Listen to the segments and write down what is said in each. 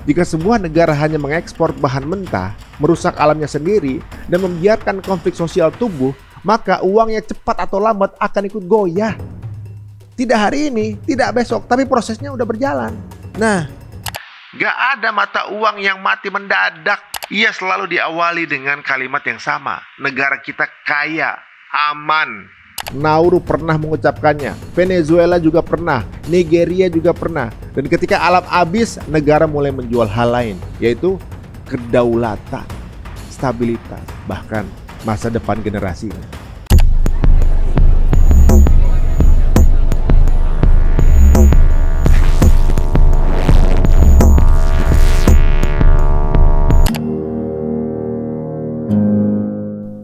Jika sebuah negara hanya mengekspor bahan mentah, merusak alamnya sendiri, dan membiarkan konflik sosial tumbuh, maka uangnya cepat atau lambat akan ikut goyah. Tidak hari ini, tidak besok, tapi prosesnya udah berjalan. Nah, gak ada mata uang yang mati mendadak. Ia selalu diawali dengan kalimat yang sama. Negara kita kaya, aman. Nauru pernah mengucapkannya, Venezuela juga pernah, Nigeria juga pernah. Dan ketika alam habis, negara mulai menjual hal lain, yaitu kedaulatan, stabilitas, bahkan masa depan generasinya.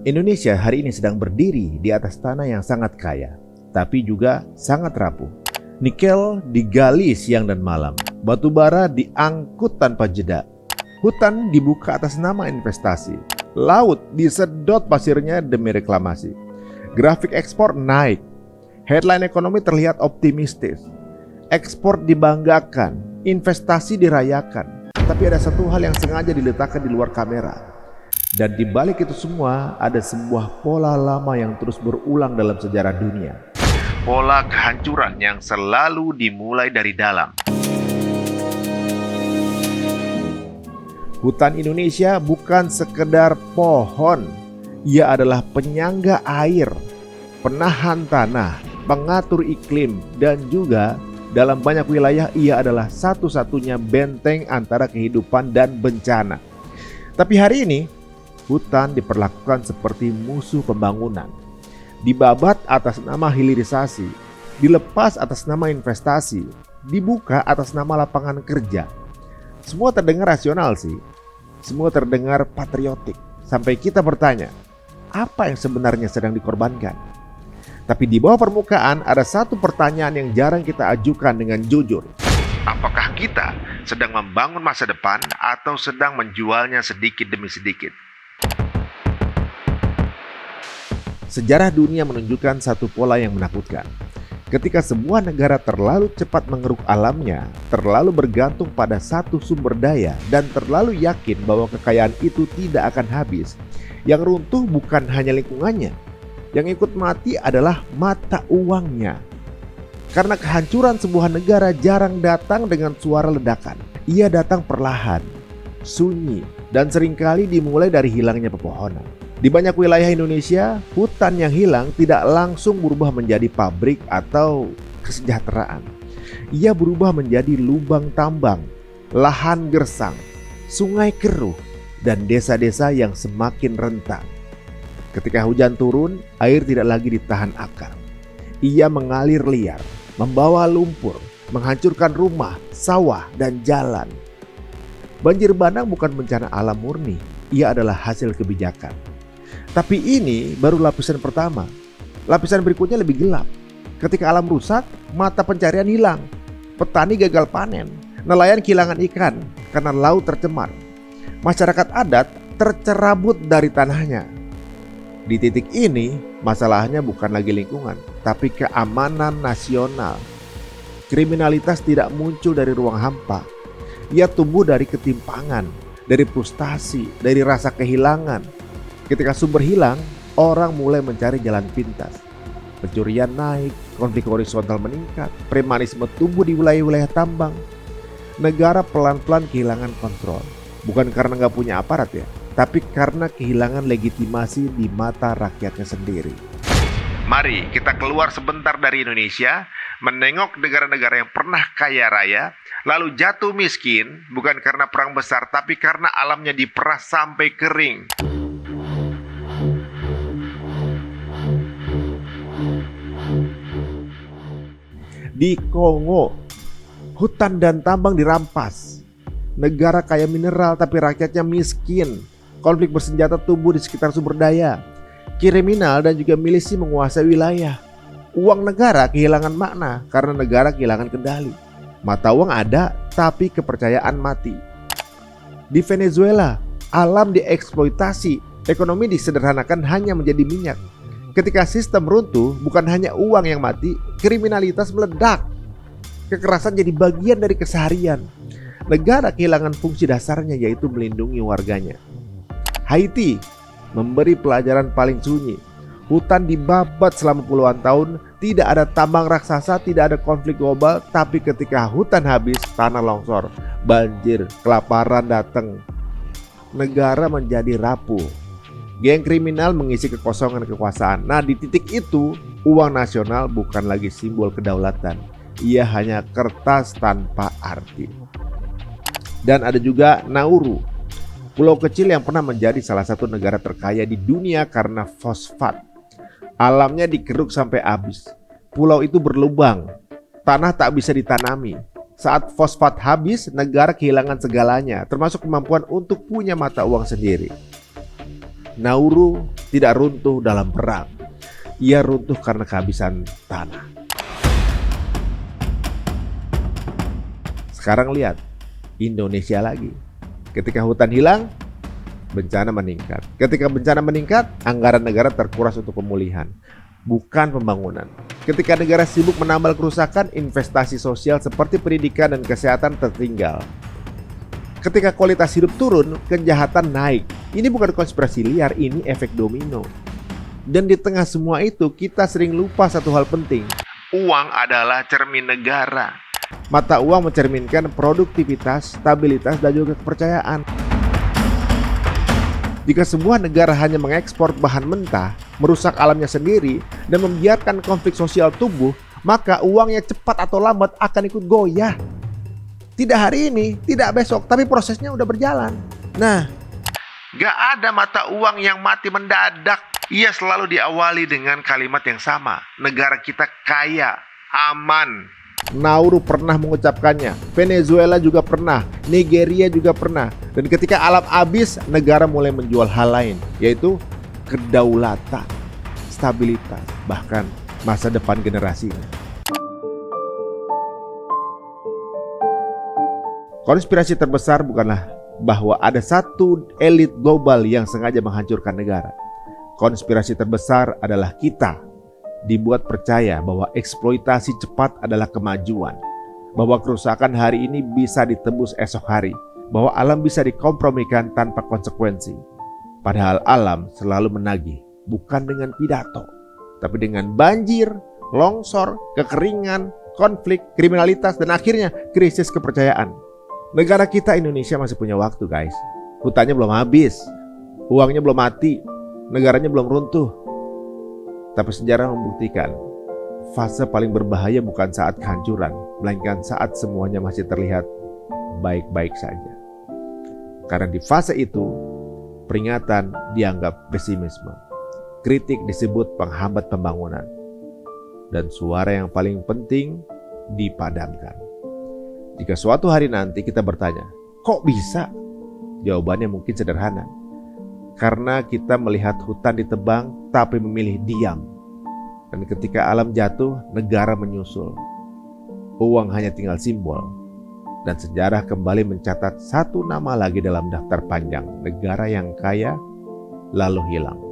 Indonesia hari ini sedang berdiri di atas tanah yang sangat kaya, tapi juga sangat rapuh. Nikel digali siang dan malam, batu bara diangkut tanpa jeda, hutan dibuka atas nama investasi, laut disedot pasirnya demi reklamasi. Grafik ekspor naik, headline ekonomi terlihat optimistis, ekspor dibanggakan, investasi dirayakan. Tapi ada satu hal yang sengaja diletakkan di luar kamera. Dan di balik itu semua ada sebuah pola lama yang terus berulang dalam sejarah dunia. Pola kehancuran yang selalu dimulai dari dalam. Hutan Indonesia bukan sekedar pohon. Ia adalah penyangga air, penahan tanah, pengatur iklim, dan juga dalam banyak wilayah ia adalah satu-satunya benteng antara kehidupan dan bencana. Tapi hari ini hutan diperlakukan seperti musuh pembangunan, dibabat atas nama hilirisasi, dilepas atas nama investasi, dibuka atas nama lapangan kerja. Semua terdengar rasional sih, semua terdengar patriotik, sampai kita bertanya, apa yang sebenarnya sedang dikorbankan? Tapi di bawah permukaan ada satu pertanyaan yang jarang kita ajukan dengan jujur. Apakah kita sedang membangun masa depan atau sedang menjualnya sedikit demi sedikit? Sejarah dunia menunjukkan satu pola yang menakutkan. Ketika sebuah negara terlalu cepat mengeruk alamnya, terlalu bergantung pada satu sumber daya, dan terlalu yakin bahwa kekayaan itu tidak akan habis, yang runtuh bukan hanya lingkungannya, yang ikut mati adalah mata uangnya. Karena kehancuran sebuah negara jarang datang dengan suara ledakan. Ia datang perlahan, sunyi, dan seringkali dimulai dari hilangnya pepohonan. Di banyak wilayah Indonesia, hutan yang hilang tidak langsung berubah menjadi pabrik atau kesejahteraan. Ia berubah menjadi lubang tambang, lahan gersang, sungai keruh, dan desa-desa yang semakin rentan. Ketika hujan turun, air tidak lagi ditahan akar. Ia mengalir liar, membawa lumpur, menghancurkan rumah, sawah, dan jalan. Banjir bandang bukan bencana alam murni, ia adalah hasil kebijakan. Tapi ini baru lapisan pertama. Lapisan berikutnya lebih gelap. Ketika alam rusak, mata pencarian hilang. Petani gagal panen, nelayan kehilangan ikan karena laut tercemar. Masyarakat adat tercerabut dari tanahnya. Di titik ini, masalahnya bukan lagi lingkungan, tapi keamanan nasional. Kriminalitas tidak muncul dari ruang hampa. Ia tumbuh dari ketimpangan, dari frustasi, dari rasa kehilangan. Ketika sumber hilang, orang mulai mencari jalan pintas. Pencurian naik, konflik horizontal meningkat, premanisme tumbuh di wilayah-wilayah tambang. Negara pelan-pelan kehilangan kontrol. Bukan karena nggak punya aparat ya, tapi karena kehilangan legitimasi di mata rakyatnya sendiri. Mari kita keluar sebentar dari Indonesia, menengok negara-negara yang pernah kaya raya, lalu jatuh miskin, bukan karena perang besar, tapi karena alamnya diperas sampai kering. Di Kongo, hutan dan tambang dirampas. Negara kaya mineral tapi rakyatnya miskin. Konflik bersenjata tumbuh di sekitar sumber daya. Kriminal dan juga milisi menguasai wilayah. Uang negara kehilangan makna karena negara kehilangan kendali. Mata uang ada, tapi kepercayaan mati. Di Venezuela, alam dieksploitasi. Ekonomi disederhanakan hanya menjadi minyak. Ketika sistem runtuh, bukan hanya uang yang mati, kriminalitas meledak. Kekerasan jadi bagian dari keseharian. Negara kehilangan fungsi dasarnya, yaitu melindungi warganya. Haiti memberi pelajaran paling sunyi. Hutan dibabat selama puluhan tahun, tidak ada tambang raksasa, tidak ada konflik global, tapi ketika hutan habis, tanah longsor, banjir, kelaparan datang. Negara menjadi rapuh. Geng kriminal mengisi kekosongan kekuasaan. Nah, di titik itu, uang nasional bukan lagi simbol kedaulatan. Ia hanya kertas tanpa arti. Dan ada juga Nauru, pulau kecil yang pernah menjadi salah satu negara terkaya di dunia karena fosfat. Alamnya dikeruk sampai habis. Pulau itu berlubang, tanah tak bisa ditanami. Saat fosfat habis, negara kehilangan segalanya, termasuk kemampuan untuk punya mata uang sendiri. Nauru tidak runtuh dalam perang. Ia runtuh karena kehabisan tanah. Sekarang lihat Indonesia lagi. Ketika hutan hilang, bencana meningkat. Ketika bencana meningkat, anggaran negara terkuras untuk pemulihan, bukan pembangunan. Ketika negara sibuk menambal kerusakan, investasi sosial seperti pendidikan dan kesehatan tertinggal. Ketika kualitas hidup turun, kejahatan naik. Ini bukan konspirasi liar, ini efek domino. Dan di tengah semua itu, kita sering lupa satu hal penting. Uang adalah cermin negara. Mata uang mencerminkan produktivitas, stabilitas, dan juga kepercayaan. Jika sebuah negara hanya mengekspor bahan mentah, merusak alamnya sendiri, dan membiarkan konflik sosial tumbuh, maka uangnya cepat atau lambat akan ikut goyah. Tidak hari ini, tidak besok, tapi prosesnya udah berjalan. Nah, gak ada mata uang yang mati mendadak. Ia selalu diawali dengan kalimat yang sama. Negara kita kaya, aman. Nauru pernah mengucapkannya, Venezuela juga pernah, Nigeria juga pernah. Dan ketika alam habis, negara mulai menjual hal lain, yaitu kedaulatan, stabilitas, bahkan masa depan generasinya. Konspirasi terbesar bukanlah bahwa ada satu elit global yang sengaja menghancurkan negara. Konspirasi terbesar adalah kita dibuat percaya bahwa eksploitasi cepat adalah kemajuan, bahwa kerusakan hari ini bisa ditebus esok hari, bahwa alam bisa dikompromikan tanpa konsekuensi. Padahal alam selalu menagih, bukan dengan pidato, tapi dengan banjir, longsor, kekeringan, konflik, kriminalitas, dan akhirnya krisis kepercayaan. Negara kita Indonesia masih punya waktu, guys. Hutannya belum habis, uangnya belum mati, negaranya belum runtuh. Tapi sejarah membuktikan, fase paling berbahaya bukan saat kehancuran, melainkan saat semuanya masih terlihat baik-baik saja. Karena di fase itu, peringatan dianggap pesimisme, kritik disebut penghambat pembangunan, dan suara yang paling penting dipadamkan. Jika suatu hari nanti kita bertanya, kok bisa? Jawabannya mungkin sederhana. Karena kita melihat hutan ditebang tapi memilih diam. Dan ketika alam jatuh, negara menyusul. Uang hanya tinggal simbol. Dan sejarah kembali mencatat satu nama lagi dalam daftar panjang negara yang kaya lalu hilang.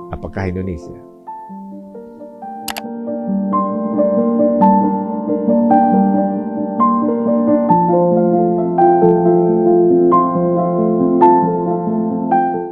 Apakah Indonesia?